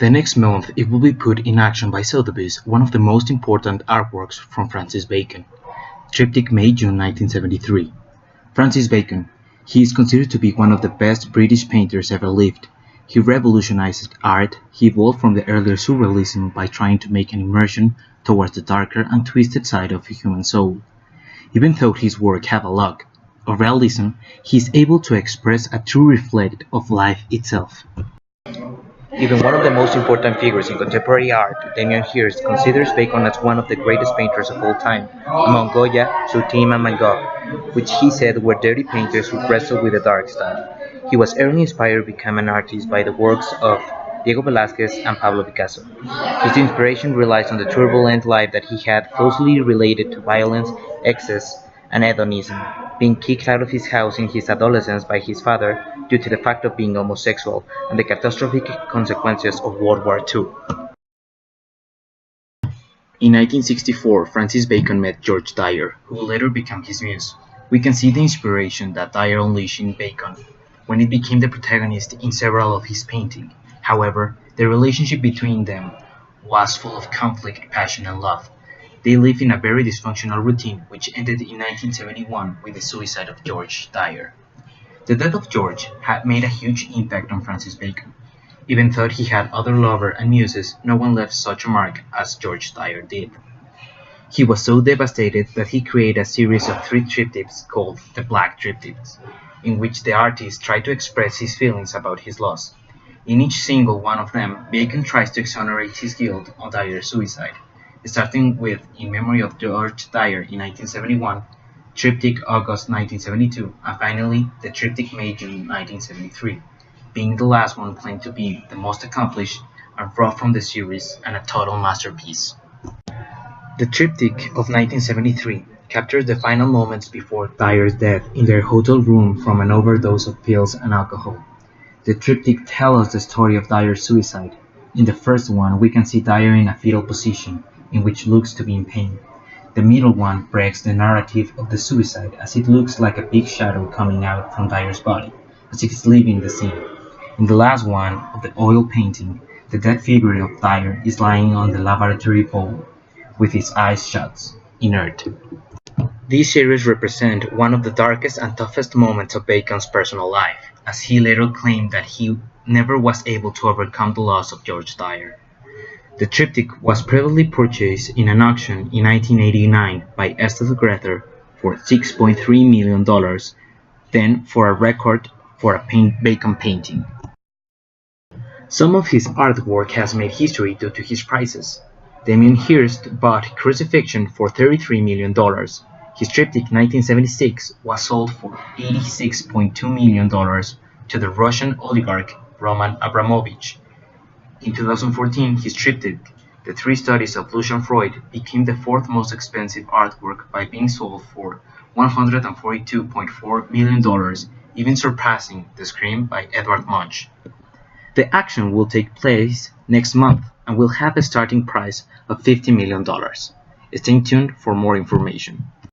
The next month it will be put in action by Sotheby's, one of the most important artworks from Francis Bacon. Triptych, May-June 1973. Francis Bacon. He is considered to be one of the best British painters ever lived. He revolutionized art. He evolved from the earlier surrealism by trying to make an immersion towards the darker and twisted side of the human soul. Even though his work have a look of realism, he is able to express a true reflect of life itself. Even one of the most important figures in contemporary art, Damien Hirst, considers Bacon as one of the greatest painters of all time, among Goya, Southey, and Van Gogh, which he said were dirty painters who wrestled with the dark stuff. He was early inspired to become an artist by the works of Diego Velázquez and Pablo Picasso. His inspiration relies on the turbulent life that he had, closely related to violence, excess, and hedonism, being kicked out of his house in his adolescence by his father due to the fact of being homosexual, and the catastrophic consequences of World War II. In 1964, Francis Bacon met George Dyer, who would later become his muse. We can see the inspiration that Dyer unleashed in Bacon when it became the protagonist in several of his paintings. However, the relationship between them was full of conflict, passion, and love. They lived in a very dysfunctional routine, which ended in 1971 with the suicide of George Dyer. The death of George had made a huge impact on Francis Bacon. Even though he had other lovers and muses, no one left such a mark as George Dyer did. He was so devastated that he created a series of 3 triptychs called the Black Triptychs, in which the artist tried to express his feelings about his loss. In each single one of them, Bacon tries to exonerate his guilt on Dyer's suicide, starting with In Memory of George Dyer in 1971, Triptych August 1972, and finally the Triptych May-June 1973, being the last one claimed to be the most accomplished and raw from the series and a total masterpiece. The Triptych of 1973 captures the final moments before Dyer's death in their hotel room from an overdose of pills and alcohol. The Triptych tells us the story of Dyer's suicide. In the first one, we can see Dyer in a fetal position, in which looks to be in pain. The middle one breaks the narrative of the suicide, as it looks like a big shadow coming out from Dyer's body, as it is leaving the scene. In the last one of the oil painting, the dead figure of Dyer is lying on the lavatory bowl, with his eyes shut, inert. These series represent one of the darkest and toughest moments of Bacon's personal life, as he later claimed that he never was able to overcome the loss of George Dyer. The triptych was previously purchased in an auction in 1989 by Estes Grether for $6.3 million, then for a record for a Bacon painting. Some of his artwork has made history due to his prices. Damien Hirst bought Crucifixion for $33 million. His triptych 1976 was sold for $86.2 million to the Russian oligarch Roman Abramovich. In 2014, his triptych, The 3 Studies of Lucian Freud, became the 4th most expensive artwork by being sold for $142.4 million, even surpassing The Scream by Edvard Munch. The action will take place next month and will have a starting price of $50 million. Stay tuned for more information.